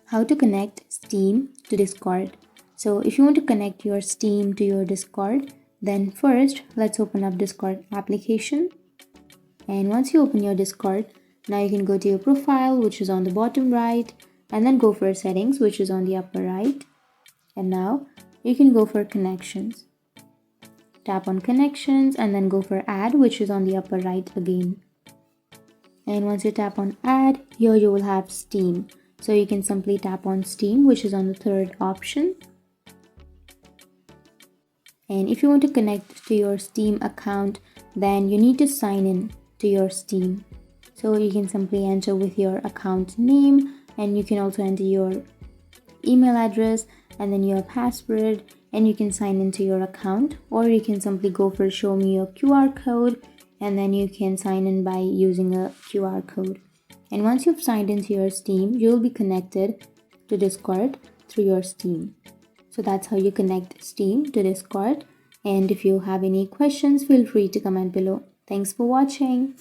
how to connect Steam to Discord. So if you want to connect your Steam to your Discord, then first let's open up Discord application. And once you open your Discord, now you can go to your profile, which is on the bottom right, and then go for settings, which is on the upper right. And now you can go for connections. Tap on connections and then go for add, which is on the upper right again. And once you tap on add, here you will have Steam. So you can simply tap on Steam, which is on the third option. And if you want to connect to your Steam account, then you need to sign in to your Steam. So you can simply enter with your account name, and you can also enter your email address and then your password, and you can sign into your account, or you can simply go for show me your QR code, and then you can sign in by using a QR code. And once you've signed into your Steam, you'll be connected to Discord through your Steam. So that's how you connect Steam to Discord. And if you have any questions, feel free to comment below. Thanks for watching.